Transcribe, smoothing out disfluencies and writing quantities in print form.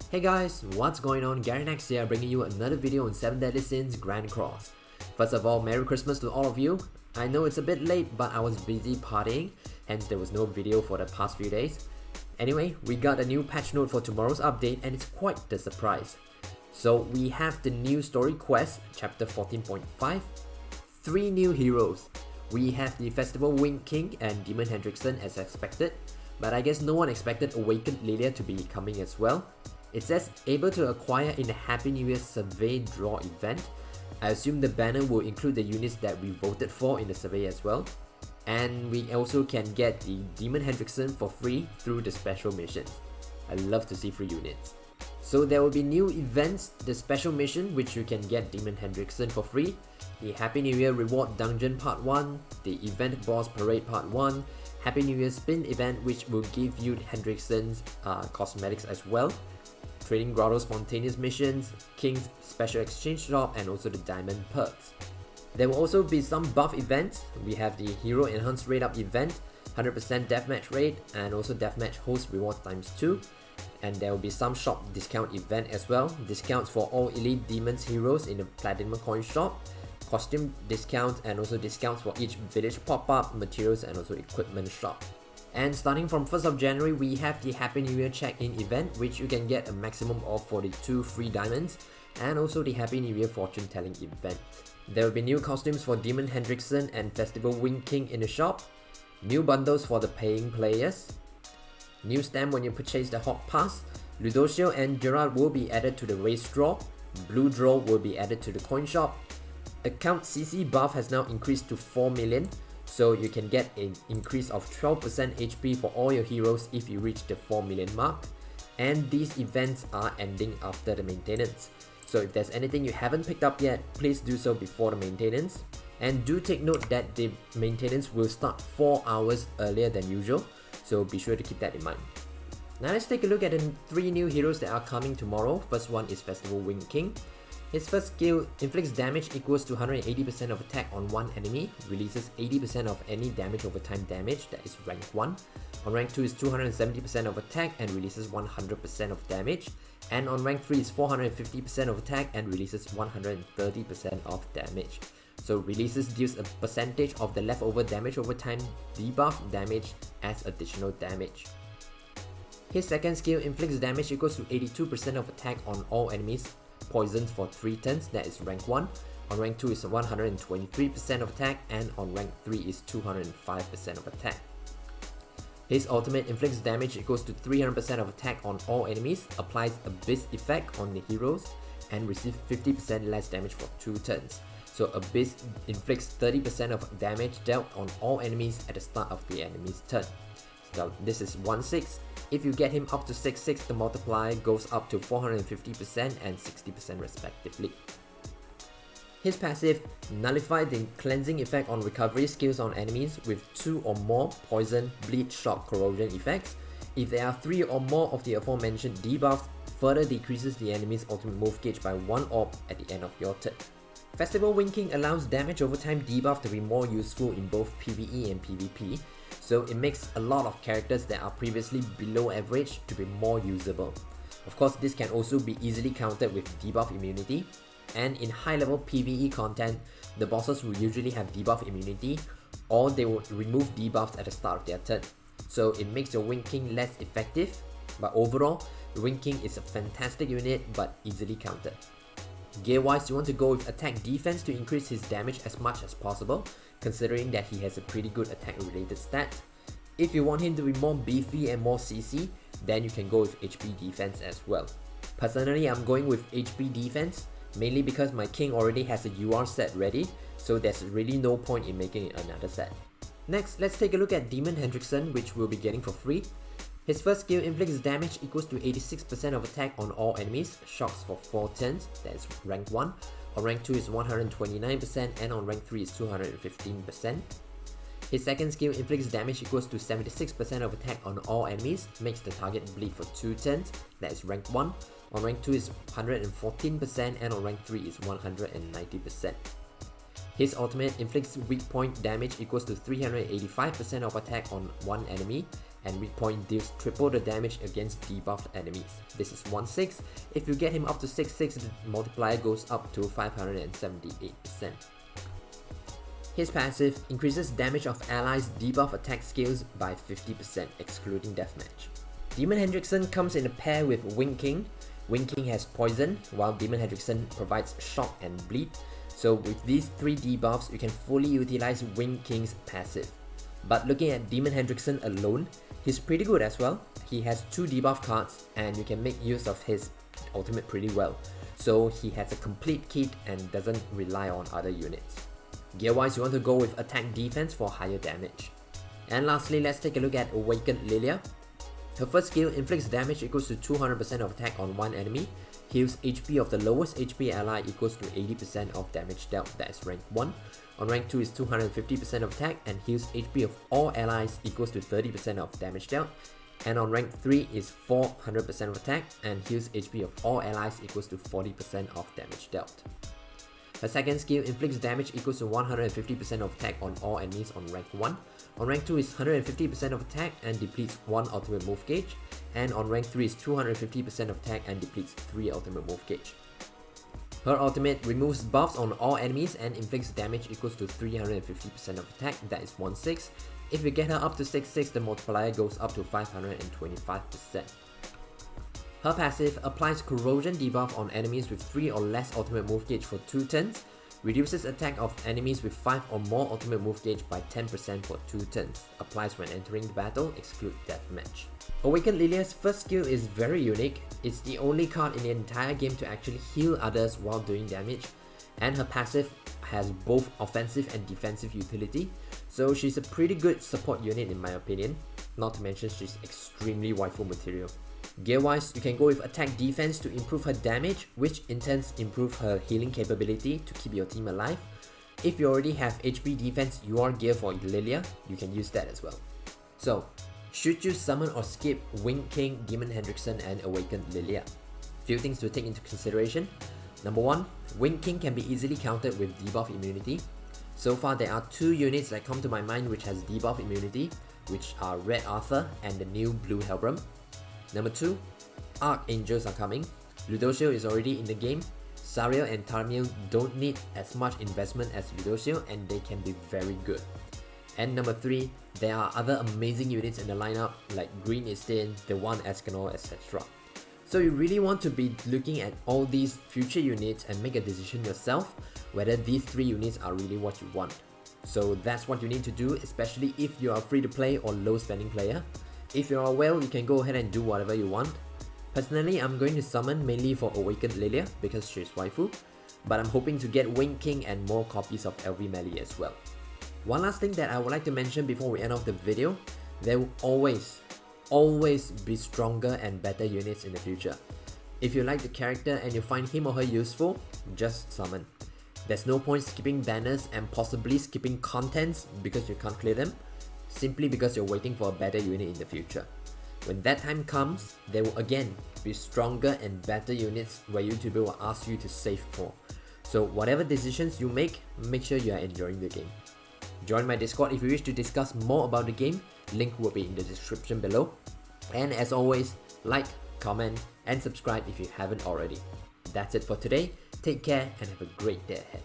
Hey guys, what's going on? Gary Next here, bringing you another video on 7 Deadly Sins Grand Cross. First of all, Merry Christmas to all of you. I know it's a bit late, but I was busy partying, hence there was no video for the past few days. Anyway, we got a new patch note for tomorrow's update and it's quite the surprise. So we have the new story quest, chapter 14.5, 3 new heroes. We have the Festival Wing King and Demon Hendrickson as expected, but I guess no one expected Awakened Lillia to be coming as well. It says able to acquire in the Happy New Year survey draw event. I assume the banner will include the units that we voted for in the survey as well. And we also can get the Demon Hendrickson for free through the special missions. I love to see free units. So there will be new events, the special mission which you can get Demon Hendrickson for free, the Happy New Year Reward Dungeon Part 1, the Event Boss Parade Part 1, Happy New Year Spin event which will give you Hendrickson's cosmetics as well, Trading Grotto Spontaneous Missions, King's Special Exchange Shop, and also the Diamond Perks. There will also be some buff events. We have the Hero Enhanced Rate Up event, 100% Deathmatch rate, and also Deathmatch Host Rewards ×2. And there will be some shop discount event as well, discounts for all Elite Demons heroes in the Platinum Coin Shop, costume discounts, and also discounts for each village pop-up, materials, and also equipment shop. And starting from 1st of January, we have the Happy New Year check-in event, which you can get a maximum of 42 free diamonds, and also the Happy New Year fortune telling event. There will be new costumes for Demon Hendrickson and Festival Wing King in the shop, new bundles for the paying players, new stamp when you purchase the Hawk Pass, Ludocio and Gerard will be added to the race draw, Blue Draw will be added to the coin shop, account CC buff has now increased to 4 million, so you can get an increase of 12% HP for all your heroes if you reach the 4 million mark, and these events are ending after the maintenance. So if there's anything you haven't picked up yet, please do so before the maintenance, and do take note that the maintenance will start 4 hours earlier than usual, so be sure to keep that in mind. Now let's take a look at the 3 new heroes that are coming tomorrow. First one is Festival Wing King. His first skill inflicts damage equals to 180% of attack on one enemy, releases 80% of any damage over time damage, that is rank 1. On rank 2 is 270% of attack and releases 100% of damage. And on rank 3 is 450% of attack and releases 130% of damage. So releases deals a percentage of the leftover damage over time debuff damage as additional damage. His second skill inflicts damage equals to 82% of attack on all enemies, poisons for 3 turns, that is rank 1. On rank 2 is 123% of attack, and on rank 3 is 205% of attack. His ultimate inflicts damage equals to 300% of attack on all enemies, applies Abyss effect on the heroes, and receives 50% less damage for 2 turns. So Abyss inflicts 30% of damage dealt on all enemies at the start of the enemy's turn. So this is 1/6. If you get him up to 6/6, the multiplier goes up to 450% and 60% respectively. His passive nullifies the cleansing effect on recovery skills on enemies with 2 or more poison, bleed, shock, corrosion effects. If there are 3 or more of the aforementioned debuffs, further decreases the enemy's ultimate move gauge by 1 orb at the end of your turn. Festival Wing King allows damage over time debuff to be more useful in both PvE and PvP, so it makes a lot of characters that are previously below average to be more usable. Of course, this can also be easily countered with debuff immunity, and in high level PvE content, the bosses will usually have debuff immunity, or they will remove debuffs at the start of their turn. So it makes your Wing King less effective, but overall, the Wing King is a fantastic unit but easily countered. Gear wise, you want to go with attack defense to increase his damage as much as possible, considering that he has a pretty good attack related stat. If you want him to be more beefy and more CC, then you can go with HP defense as well. Personally, I'm going with HP defense, mainly because my king already has a UR set ready, so there's really no point in making another set. Next, let's take a look at Demon Hendrickson, which we'll be getting for free. His first skill inflicts damage equals to 86% of attack on all enemies, shocks for 4 turns, that is rank 1. On rank 2 is 129% and on rank 3 is 215%. His second skill inflicts damage equals to 76% of attack on all enemies, makes the target bleed for 2 turns, that is rank 1. On rank 2 is 114% and on rank 3 is 190%. His ultimate inflicts weak point damage equals to 385% of attack on one enemy, and weak point deals triple the damage against debuffed enemies. This is 1/6. If you get him up to 6/6, the multiplier goes up to 578%. His passive increases damage of allies' debuff attack skills by 50%, excluding deathmatch. Demon Hendrickson comes in a pair with Wind King. Wind King has poison, while Demon Hendrickson provides shock and bleed. So with these 3 debuffs, you can fully utilize Wind King's passive. But looking at Demon Hendrickson alone, he's pretty good as well. He has 2 debuff cards and you can make use of his ultimate pretty well. So he has a complete kit and doesn't rely on other units. Gear wise, you want to go with attack defense for higher damage. And lastly, let's take a look at Awakened Lillia. Her first skill inflicts damage equals to 200% of attack on one enemy, heals HP of the lowest HP ally equals to 80% of damage dealt, that is rank 1. On rank 2 is 250% of attack and heals HP of all allies equals to 30% of damage dealt. And on rank 3 is 400% of attack and heals HP of all allies equals to 40% of damage dealt. Her second skill inflicts damage equals to 150% of attack on all enemies on rank 1. On rank 2 is 150% of attack and depletes 1 ultimate move gauge. And on rank 3 is 250% of attack and depletes 3 ultimate move gauge. Her ultimate removes buffs on all enemies and inflicts damage equals to 350% of attack, that is 1/6. If you get her up to 6/6, the multiplier goes up to 525%. Her passive applies corrosion debuff on enemies with 3 or less ultimate move gauge for 2 turns, reduces attack of enemies with 5 or more ultimate move gauge by 10% for 2 turns, applies when entering the battle, exclude deathmatch. Awakened Lillia's first skill is very unique. It's the only card in the entire game to actually heal others while doing damage, and her passive has both offensive and defensive utility, so she's a pretty good support unit in my opinion, not to mention she's extremely waifu material. Gear wise, you can go with attack defense to improve her damage, which in turn improve her healing capability to keep your team alive. If you already have HP defense UR gear for Lillia, you can use that as well. So, should you summon or skip Wind King, Demon Hendrickson and Awakened Lillia? Few things to take into consideration. Number 1, Wind King can be easily countered with debuff immunity. So far there are 2 units that come to my mind which has debuff immunity, which are Red Arthur and the new Blue Helbram. Number 2, Archangels are coming. Ludocio is already in the game. Sariel and Tarmiel don't need as much investment as Ludocio and they can be very good. And number 3, there are other amazing units in the lineup like Green Istin, the One Escanor, etc. So you really want to be looking at all these future units and make a decision yourself whether these 3 units are really what you want. So that's what you need to do, especially if you are a free to play or low spending player. If you are well, you can go ahead and do whatever you want. Personally, I'm going to summon mainly for Awakened Lillia because she's waifu, but I'm hoping to get Wind King and more copies of LV Melee as well. One last thing that I would like to mention before we end off the video, there will always be stronger and better units in the future. If you like the character and you find him or her useful, just summon. There's no point skipping banners and possibly skipping contents because you can't clear them, simply because you're waiting for a better unit in the future. When that time comes, there will again be stronger and better units where YouTuber will ask you to save for. So whatever decisions you make sure you are enjoying the game. Join my Discord if you wish to discuss more about the game, link will be in the description below. And as always, like, comment and subscribe if you haven't already. That's it for today, take care and have a great day ahead.